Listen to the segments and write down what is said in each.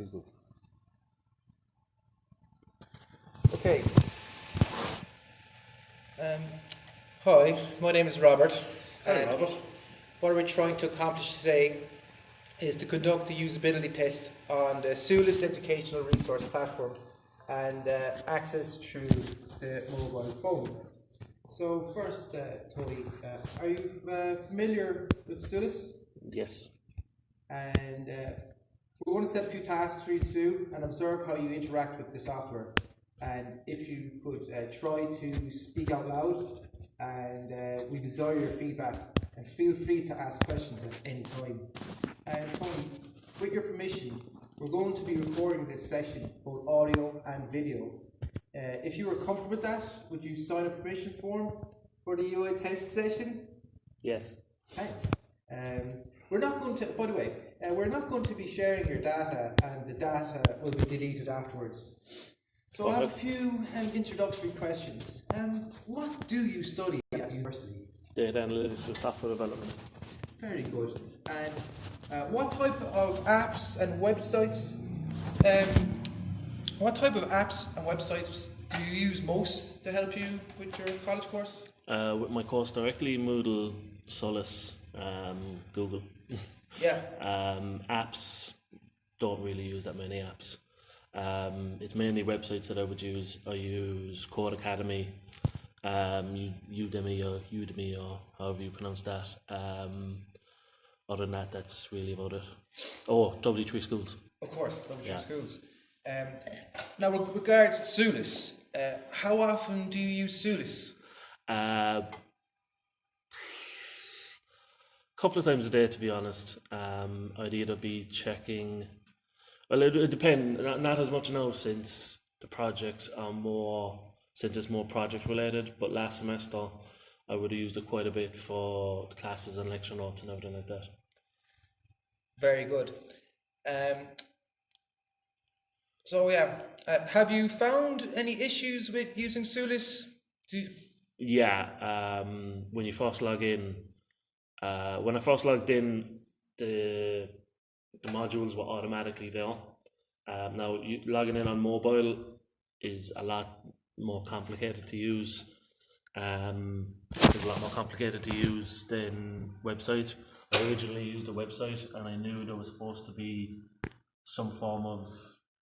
Google. Okay. Hi, my name is Robert. Hello, Robert. What we're trying to accomplish today is to conduct the usability test on the SULIS educational resource platform and access through the mobile phone. So first, Tony, are you familiar with SULIS? Yes. And we're going to set a few tasks for you to do and observe how you interact with the software. And if you could try to speak out loud, and we desire your feedback, and feel free to ask questions at any time. And Tony, with your permission, we're going to be recording this session, both audio and video. If you were comfortable with that, would you sign a permission form for the UI test session? Yes. Thanks. We're not going to, by the way, we're not going to be sharing your data, and the data will be deleted afterwards. So I have a few introductory questions. What do you study at university? Data analytics and software development. Very good. And what type of apps and websites? Do you use most to help you with your college course? With my course directly, Moodle, Solus, Google. Yeah. Apps, don't really use that many apps. It's mainly websites that I would use. I use Code Academy, Udemy or however you pronounce that. Other than that, that's really about it. Oh, W3 Schools. Of course, W3 Schools. Now, with regards to SULIS, how often do you use SULIS? Couple of times a day, to be honest. I'd either be checking. Well, it depends. Not as much now since the projects are since it's more project related. But last semester, I would have used it quite a bit for classes and lecture notes and everything like that. Very good. Have you found any issues with using SULIS? Yeah. When you first log in, when I first logged in, the modules were automatically there. Now, logging in on mobile is a lot more complicated to use. It's a lot more complicated to use than website. I originally used a website, and I knew there was supposed to be some form of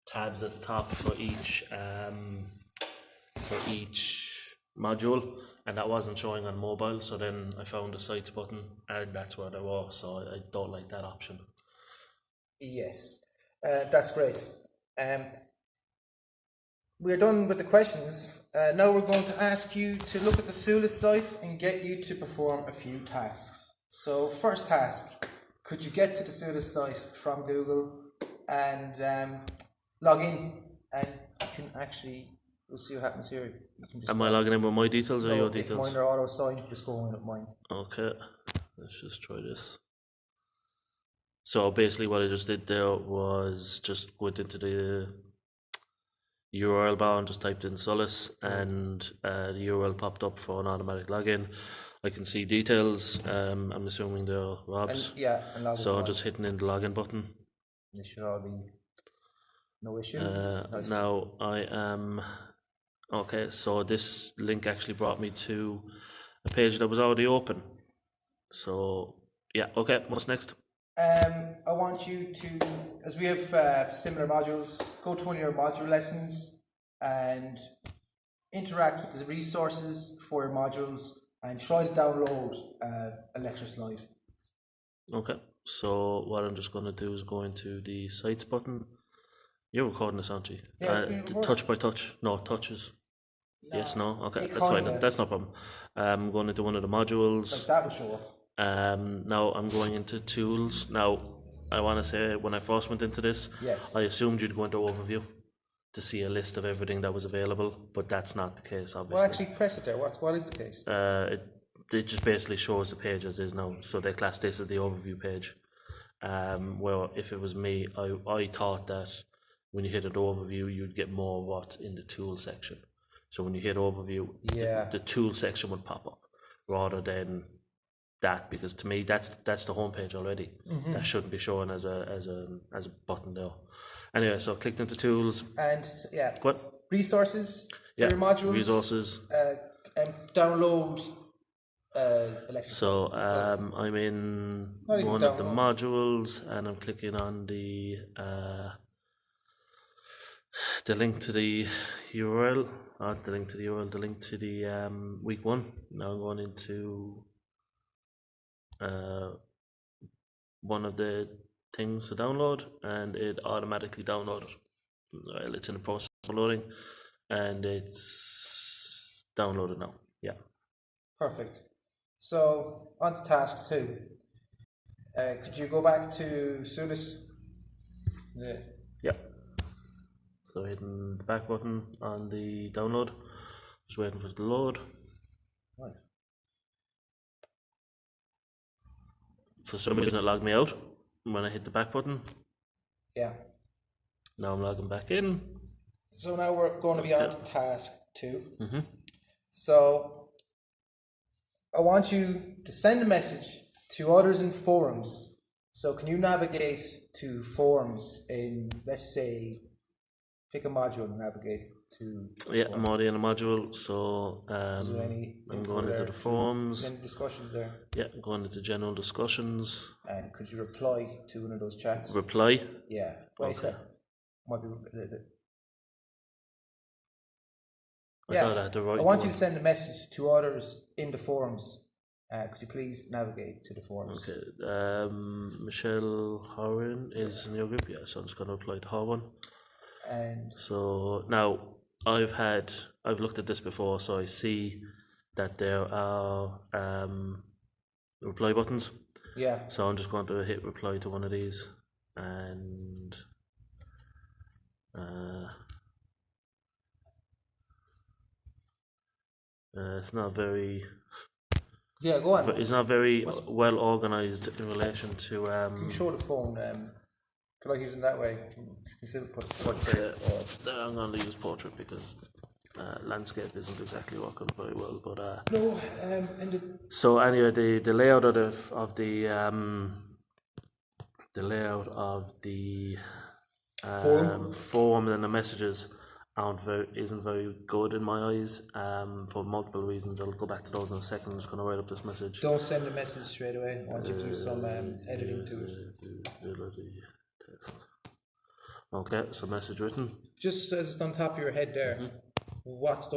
tabs at the top for each module, and that wasn't showing on mobile. So then I found the sites button, and that's where they were. So I don't like that option. Yes, that's great. We're done with the questions. Now we're going to ask you to look at the SULIS site and get you to perform a few tasks. So first task, could you get to the SULIS site from Google and log in? And you can actually, we'll see what happens here. You can just Am I logging in with my details or your details? Mine are auto-signed, just go in with mine. Okay, let's just try this. So basically what I just did there was just went into the URL bar and just typed in Solus, and the URL popped up for an automatic login. I can see details. I'm assuming they're Rob's. And log in. So I'm just hitting in the login button. This should all be no issue. Now I am okay. So this link actually brought me to a page that was already open. So yeah, okay. What's next? I want you to, as we have similar modules, go to one of your module lessons and interact with the resources for your modules and try to download a lecture slide. Okay. So what I'm just going to do is go into the sites button. You're recording this, aren't you? Yeah, touch by touch. No, touches. No, yes, no? Okay, that's fine. That's no problem. I'm going into one of the modules. Like that will show up. Now I'm going into tools. Now I want to say when I first went into this, yes, I assumed you'd go into overview to see a list of everything that was available, but that's not the case, obviously. Well, actually press it there. What is the case? It just basically shows the page as is now. So they class this as the overview page. Well, if it was me, I thought that when you hit an overview, you'd get more of what's in the tool section. So when you hit overview, the tool section would pop up rather than that, because to me that's the home page already. That shouldn't be showing as a button there. Anyway, so I clicked into tools. And yeah, What? resources for Yeah, your modules. resources. And download electric. So I'm in Not even one of the download. modules, and I'm clicking on the link to the URL. Not the link to the URL. The link to the week 1. Now I'm going into one of the things to download, and it automatically downloaded. Well, it's in the process of loading, and it's downloaded now. Yeah. Perfect. So on to task 2. Could you go back to Sulis? Yeah. Yeah. So hitting the back button on the download. Just waiting for it to load. Right. For some reason it logged me out when I hit the back button. Yeah. Now I'm logging back in. So now we're going to be on to task 2. Mm-hmm. So I want you to send a message to others in forums. So can you navigate to forums in, let's say, pick a module and navigate to. Yeah, I'm already in a module, so Is there any I'm info going into there? the forums. Any discussions there? Yeah, I'm going into general discussions. And could you reply to one of those chats? Reply. Yeah. Wait a Okay. sec. Might be a little bit. I thought I had to write I want one. you to send a message to others in the forums. Could you please navigate to the forums? Okay. Michelle Horan is in your group, yeah, so I'm just going to reply to her one. And so now I've looked at this before, so I see that there are reply buttons. yeah. So I'm just going to hit reply to one of these, and it's not very. Yeah, go on. It's not very well organized in relation to. Can you show the phone? If you like using that way, you can still put a portrait. I'm going to use portrait because landscape isn't exactly working very well. But No, and the so anyway, the layout of the layout of the form and the messages isn't very good in my eyes, for multiple reasons. I'll go back to those in a second. I'm just going to write up this message. don't send the message straight away. I want you to do some editing to it. Test. Okay, so message written. Just as it's on top of your head there, what's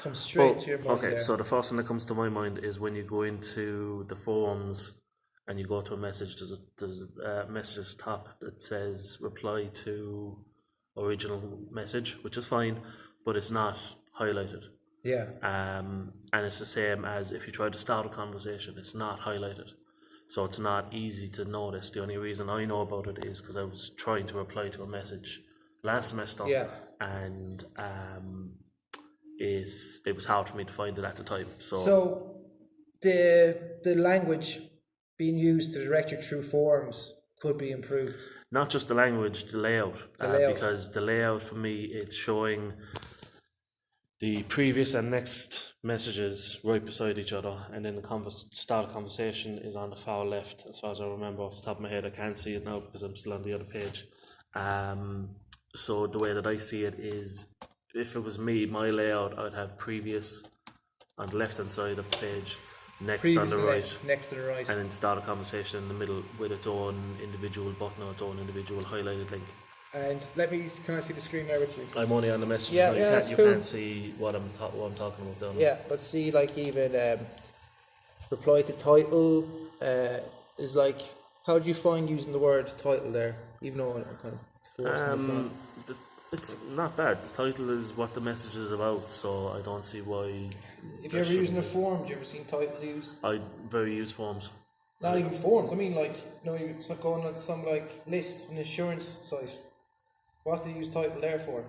come straight to your mind okay, there? so the first thing that comes to my mind is when you go into the forums and you go to a message, there's a message at the top that says reply to original message, which is fine, but it's not highlighted. Yeah. And it's the same as if you try to start a conversation, it's not highlighted. So it's not easy to notice. The only reason I know about it is because I was trying to reply to a message last semester, and it was hard for me to find it at the time. So the language being used to direct you through forums could be improved. Not just the language, the layout. Because the layout for me, it's showing the previous and next messages right beside each other, and then the start of conversation is on the far left, as far as I remember off the top of my head. I can't see it now because I'm still on the other page. So the way that I see it is, if it was me, my layout, I'd have previous on the left hand side of the page, next on the right, next to the right, and then start a conversation in the middle with its own individual button or its own individual highlighted link. And can I see the screen there with you? I'm only on the message. Yeah, now. that's you cool. can't see what I'm talking about down Yeah, but see, like even reply to title is like, how do you find using the word title there? Even though I'm kind of forcing this on. It's not bad. The title is what the message is about, so I don't see why. If you're ever using a form, do you ever seen title used? I very use forms. Not even forms. I mean, like, it's not going on some like list, an insurance site. What do you use title there for?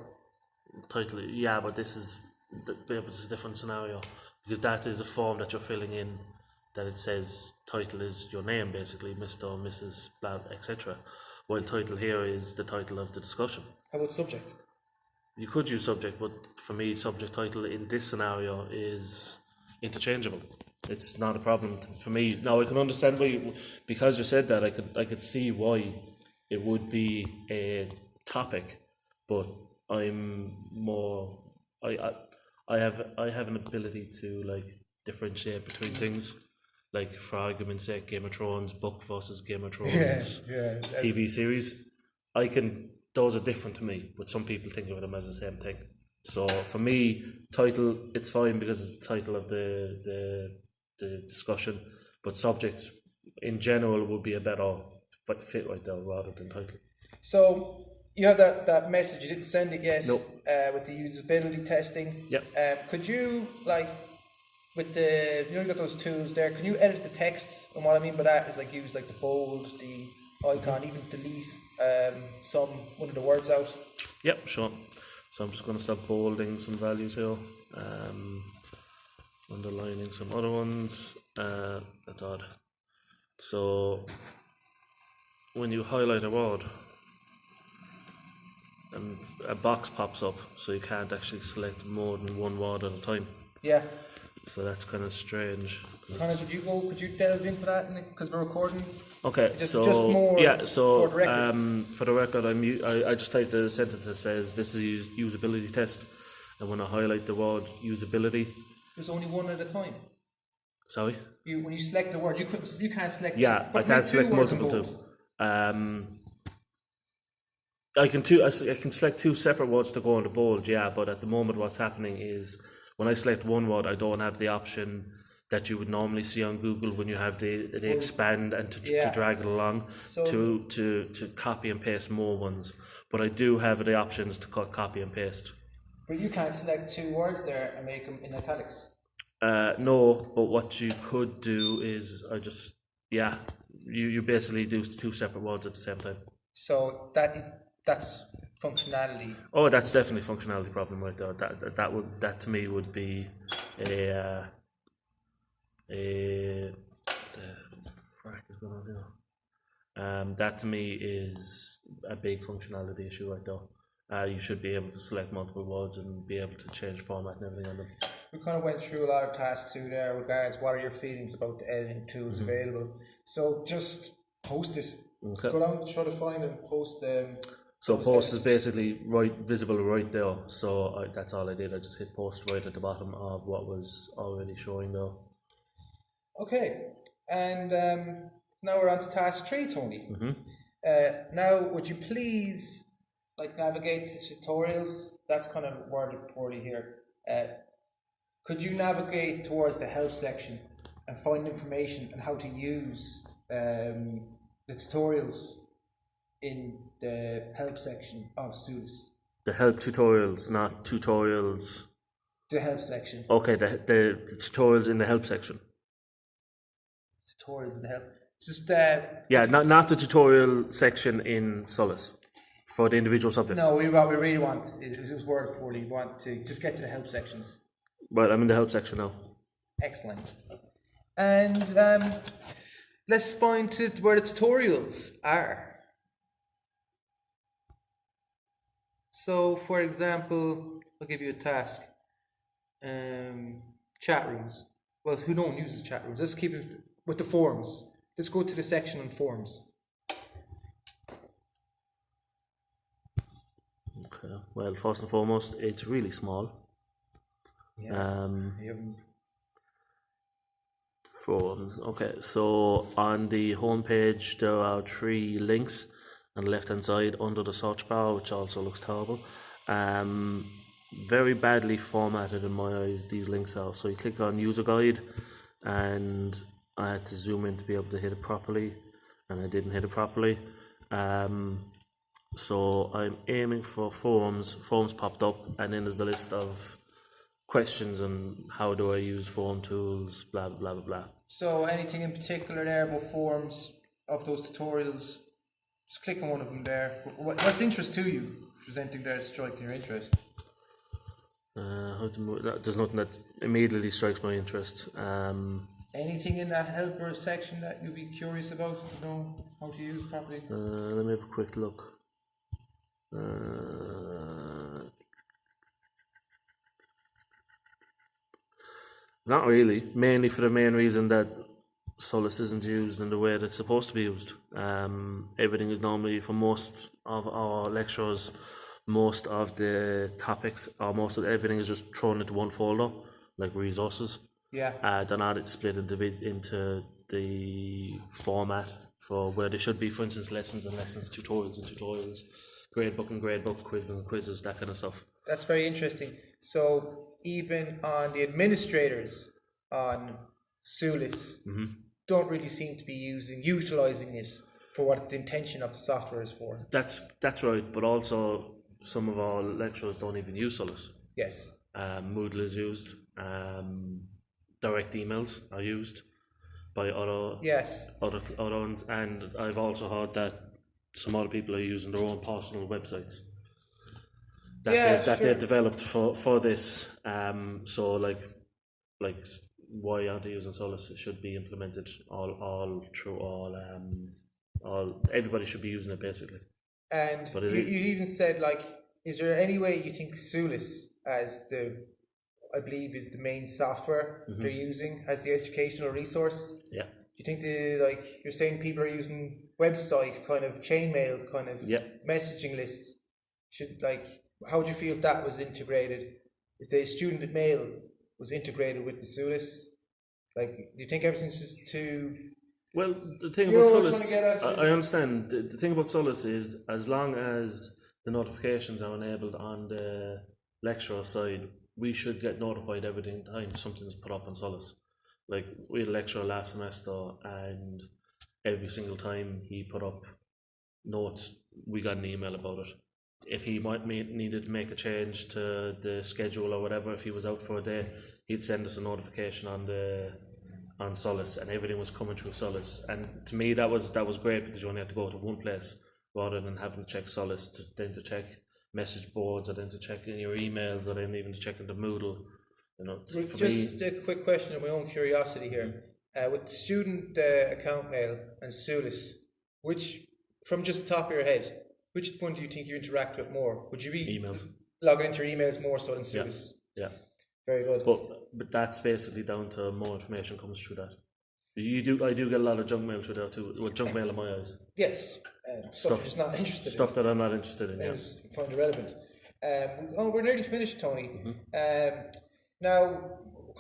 Title, yeah, but this is a different scenario, because that is a form that you're filling in, that it says title is your name, basically, Mr. or Mrs. blah, etc. While title here is the title of the discussion. How about subject? You could use subject, but for me, subject title in this scenario is interchangeable. It's not a problem for me. Now I can understand why, because you said that, I could see why it would be a topic, but I'm more. I have an ability to like differentiate between things. Like for argument's sake, Game of Thrones book versus Game of Thrones yeah. TV series. I can. Those are different to me, but some people think of them as the same thing. So for me, title it's fine because it's the title of the discussion, but subject in general would be a better fit right there rather than title. So you have that message. You didn't send it yet. Nope. With the usability testing. Yep. Could you with the you got those tools there? Can you edit the text? And what I mean by that is use the bold, the icon, even delete one of the words out. Yep, sure. So I'm just going to start bolding some values here, underlining some other ones. That's odd. So when you highlight a word, and a box pops up, so you can't actually select more than one word at a time. Yeah. So that's kind of strange. Connor, could you delve into that because we're recording? Okay, just more so for the record. For the record, I just typed a sentence that says this is a usability test, and when I highlight the word usability, there's only one at a time. Sorry. When you select the word, you can't select. Yeah, I can't select multiple too. I can select two separate words to go into bold. Yeah, but at the moment, what's happening is when I select one word, I don't have the option that you would normally see on Google when you have the expand and to drag it along, so to copy and paste more ones. But I do have the options to copy and paste. But you can't select two words there and make them in italics. No, but what you could do is you basically do two separate words at the same time. So that's functionality. Oh, that's definitely a functionality problem right there. That to me would be the frack is going on here. That to me is a big functionality issue right there. You should be able to select multiple words and be able to change format and everything on them. We kind of went through a lot of tasks too there regards what are your feelings about the editing tools available. So just post it. Okay. Go down, try to find and post them. So post is basically visible right there. So that's all I did. I just hit post right at the bottom of what was already showing there. Okay, and now we're on to task 3, Tony. Mm-hmm. Now, would you please navigate to tutorials? That's kind of worded poorly here. Could you navigate towards the help section and find information on how to use the tutorials in the help section of Sudas? The help tutorials, not tutorials. The help section. Okay, the tutorials in the help section. Tutorials in the help. Just not the tutorial section in Solus for the individual subjects. No, what we really want is worded poorly. We want to just get to the help sections. Right, I'm in the help section now. Excellent. And let's find where the tutorials are. So, for example, I'll give you a task. Chat rooms. Well, who no one uses chat rooms? Let's keep it with the forums. Let's go to the section on forums. Okay. Well, first and foremost, it's really small. Yeah. Forums. Okay, so on the home page there are 3 links on the left hand side under the search bar, which also looks terrible. Very badly formatted in my eyes, these links are. So you click on user guide, and I had to zoom in to be able to hit it properly, and I didn't hit it properly. So I'm aiming for forums. Forums popped up, and then there's the list of questions on how do I use form tools, blah blah blah blah. So anything in particular there about forums of those tutorials? Just click on one of them there. What's interest to you? If there's anything there that's striking your interest? There's nothing that immediately strikes my interest. Anything in that helper section that you'd be curious about to know how to use properly? Let me have a quick look. Not really. Mainly for the main reason that Solus isn't used in the way that it's supposed to be used. Everything is normally, for most of our lecturers, most of the topics or most of everything is just thrown into one folder, like resources. Yeah. They're not split into the format for where they should be, for instance, lessons and lessons, tutorials and tutorials, gradebook and gradebook, quizzes and quizzes, that kind of stuff. That's very interesting. So even on the administrators on Sulis don't really seem to be utilizing it for what the intention of the software is for. That's right, but also some of our lecturers don't even use Solus. Yes. Moodle is used. Direct emails are used by other ones, and I've also heard that some other people are using their own personal websites that they've developed for this. So like why aren't they using Solus? It should be implemented all through all everybody should be using it basically. And you even said, like, is there any way you think Sulis, as I believe is the main software they're using as the educational resource? Yeah. Do you think you're saying people are using website kind of chainmail kind of messaging lists? How would you feel if that was integrated? If the student mail was integrated with the Sulis, do you think everything's just too? Well, the thing about Solus, I understand. The thing about Solus is, as long as the notifications are enabled on the lecturer side, we should get notified every time something's put up on Solus. Like, we had a lecturer last semester, and every single time he put up notes, we got an email about it. If he needed to make a change to the schedule or whatever, if he was out for a day, he'd send us a notification on Solus, and everything was coming through Solus. And to me, that was great, because you only had to go to one place rather than having to check Solus, then to check message boards, or then to check in your emails, or then even to check in the Moodle. Just a quick question of my own curiosity here. With student account mail and Sulis, which, from just the top of your head, which one do you think you interact with more? Would you be emails, logging into your emails more so than Sulis? Yeah. Very good. But that's basically down to more information comes through that. I do get a lot of junk mail through there too. Well, junk mail in my eyes. Yes. Stuff you're just not interested in. Stuff that I'm not interested in. I find irrelevant. We're nearly finished, Tony. Now,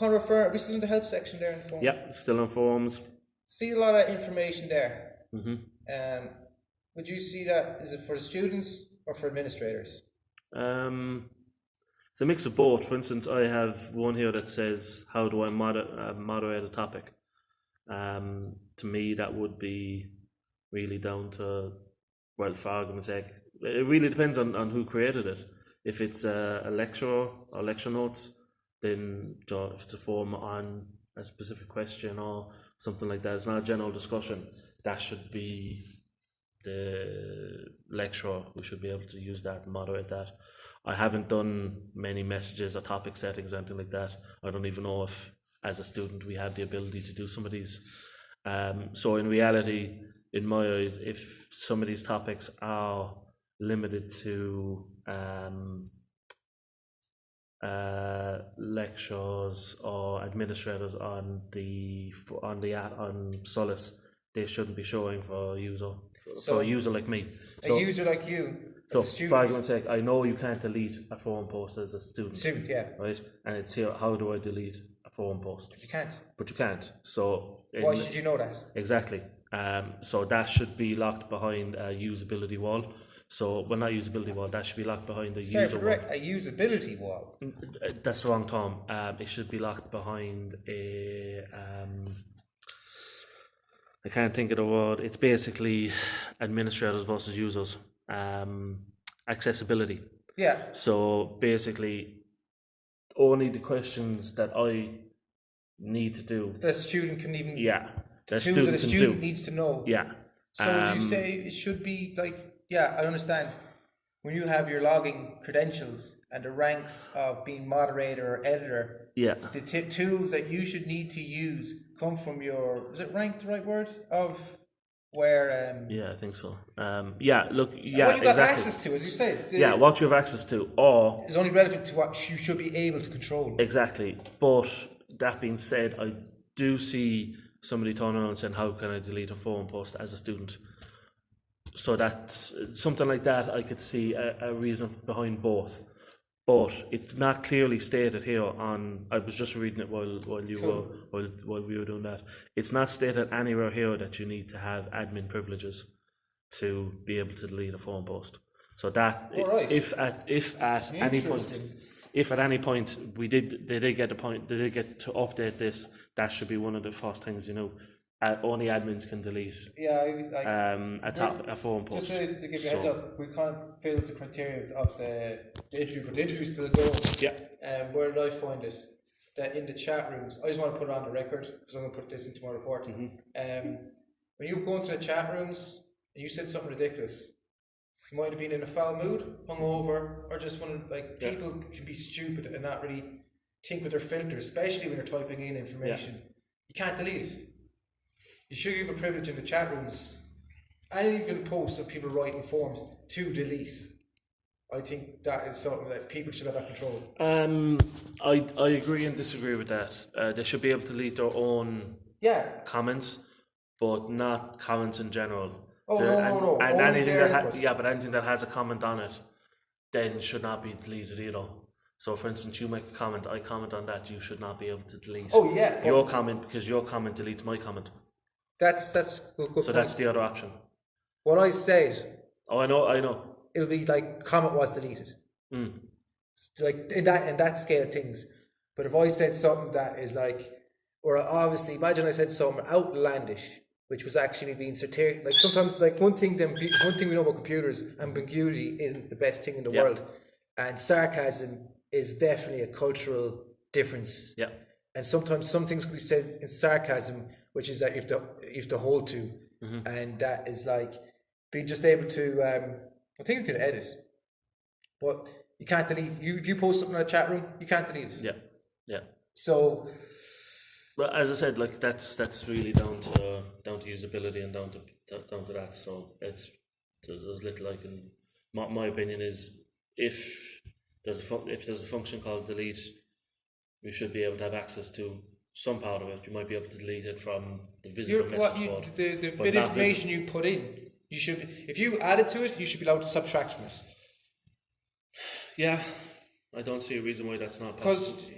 are we still in the help section there in the form? Yeah, still in forms. See a lot of information there. Would you see that, is it for the students or for administrators? It's a mix of both. For instance, I have one here that says, how do I moderate a topic? To me, that would be really down to, well, for argument's sake, it really depends on who created it. If it's a lecturer or lecture notes, then if it's a form on a specific question or something like that, it's not a general discussion, that should be the lecturer who should be able to use that and moderate that. I haven't done many messages or topic settings or anything like that. I don't even know if, as a student, we have the ability to do some of these. So in reality, in my eyes, if some of these topics are limited to lecturers or administrators on Solus, they shouldn't be showing for a user like me. So, a user like you, so as a student. For argument's sake, I know you can't delete a forum post as a student. Yeah. Right? And it's here, how do I delete a forum post? But you can't. But you can't. So why should you know that? Exactly. So that should be locked behind a usability wall. So, well, not usability wall, that should be locked behind a user wall. A usability wall? That's the wrong term. It should be locked behind a... I can't think of the word. It's basically administrators versus users. Accessibility. Yeah. So, basically, only the questions that I need to do. The student can even... Yeah. The tools that the student needs to know. Yeah. So would you say it should be like... Yeah, I understand. When you have your logging credentials and the ranks of being moderator or editor, the tools that you should need to use come from your... Is it ranked the right word? Of where... yeah, I think so. What you got access to, as you said. What you have access to, or... is only relevant to what you should be able to control. Exactly. But that being said, I do see somebody turning around saying, how can I delete a forum post as a student? So that something like that, I could see a reason behind both. But it's not clearly stated here on. I was just reading it while you were while we were doing that. It's not stated anywhere here that you need to have admin privileges to be able to delete a forum post. So that if at any point they did get to update this, that should be one of the first things, you know. Only admins can delete a forum post. Just to give you a heads up, we kind of failed the criteria of the interview, but the interview's still going. Yeah. Where did I find it? That in the chat rooms, I just want to put it on the record because I'm going to put this into my report. When you go into the chat rooms and you said something ridiculous, you might have been in a foul mood, hungover, or just want to, like, people can be stupid and not really think with their filters, especially when you're typing in information. You can't delete it. You should give a privilege in the chat rooms and even posts of people writing forms to delete. I think that is something that people should have that control. I agree and disagree with that. They should be able to delete their own comments, but not comments in general. No. And anything but anything that has a comment on it, then should not be deleted either. So, for instance, you make a comment, I comment on that, you should not be able to delete your comment because your comment deletes my comment. That's good. So point. That's the other option. What I said. Oh, I know. It'll be like comment was deleted. Like in that scale of things. But if I said something that is like, or obviously, imagine I said something outlandish, which was actually being satiric. Like sometimes, like one thing we know about computers, ambiguity isn't the best thing in the world, and sarcasm is definitely a cultural difference. Yeah. And sometimes some things can be said in sarcasm, which is that you have to hold to, and that is like being just able to. I think you can edit, but you can't delete. If you post something in a chat room, you can't delete it. Yeah. So, but as I said, like that's really down to usability and down to that. So there's little I can. My opinion is if there's a function called delete, you should be able to have access to some part of it. You might be able to delete it from the visible message board. The bit of information you put in, you should, if you add it to it, you should be allowed to subtract from it. Yeah, I don't see a reason why that's not Because possible.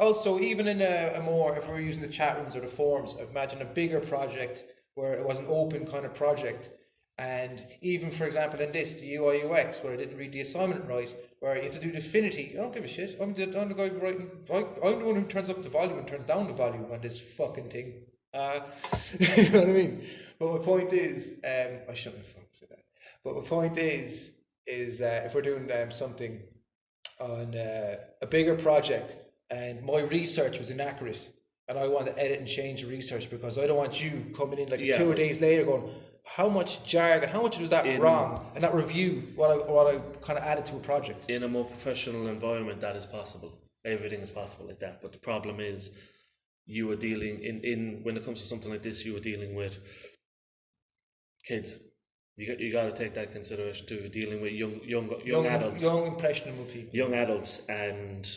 also, even in if we're using the chat rooms or the forums, imagine a bigger project where it was an open kind of project. And even, for example, in this, the UI UX, where I didn't read the assignment right, where you have to do the affinity, I don't give a shit. I'm the guy writing. I'm the one who turns up the volume and turns down the volume on this fucking thing. You know what I mean? But my point is, I shouldn't have fucking said that. But my point is if we're doing something on a bigger project and my research was inaccurate, and I want to edit and change the research because I don't want you coming in like 2 days later going, how much jargon, how much was that wrong, and not review what I kind of added to a project. In a more professional environment, that is possible. Everything is possible like that. But the problem is, you are dealing in when it comes to something like this, you are dealing with kids. You got to take that consideration too. You're dealing with young adults, young impressionable people, young adults, and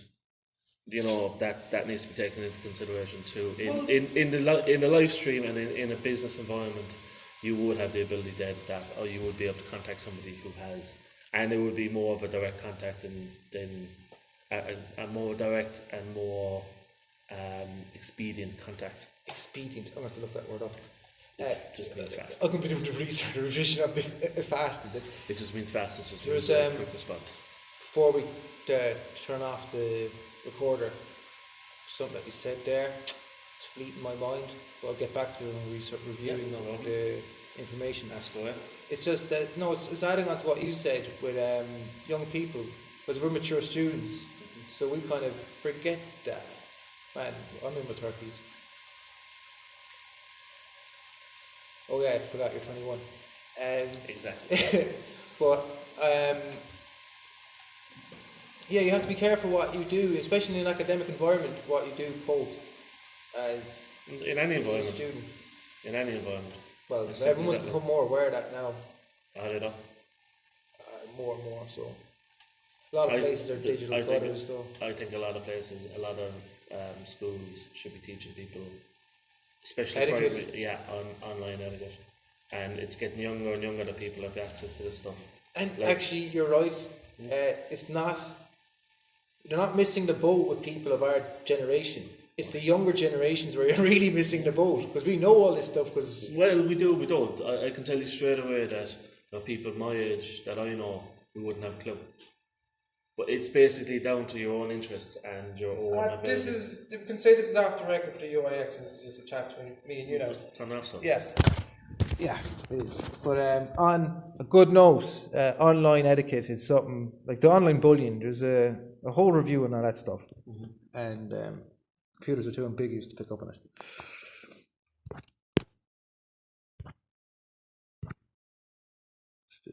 you know that needs to be taken into consideration too. In the live stream and in a business environment, you would have the ability to edit that, or you would be able to contact somebody who has, and it would be more of a direct contact than a more direct and more expedient contact. Expedient. I'm going to have to look that word up. It just means fast. I'm going to do the research, the revision of this. Fast, is it? It just means fast. It just means a quick response. Before we turn off the recorder, something that you said there, it's fleeting my mind, but I'll get back to it when we're reviewing the information. Ask away. It's just that, it's adding on to what you said with young people, because we're mature students, so we kind of forget that. Man, I'm in my 30s. Oh yeah, I forgot you're 21. Exactly. But yeah, you have to be careful what you do, especially in an academic environment, what you do post as in any environment. Student. In any environment. Well, everyone's become more aware of that now. I don't know. More and more, so. A lot of places are digital cutters, though. I think a lot of places, a lot of schools should be teaching people especially Etiquette. online etiquette, and it's getting younger and younger that people have access to this stuff. And actually, you're right. It's not. You're not missing the boat with people of our generation. It's the younger generations where you're really missing the boat, because we know all this stuff. Because we don't. I can tell you straight away that people my age that I know, we wouldn't have a clue. But it's basically down to your own interests and your own ability. we can say this is off the record for the UIX, and this is just a chat between me and you now. Turn off something. Yeah, it is. But on a good note, online etiquette is something like the online bullying. There's a whole review on all that stuff, and computers are too ambiguous to pick up on it.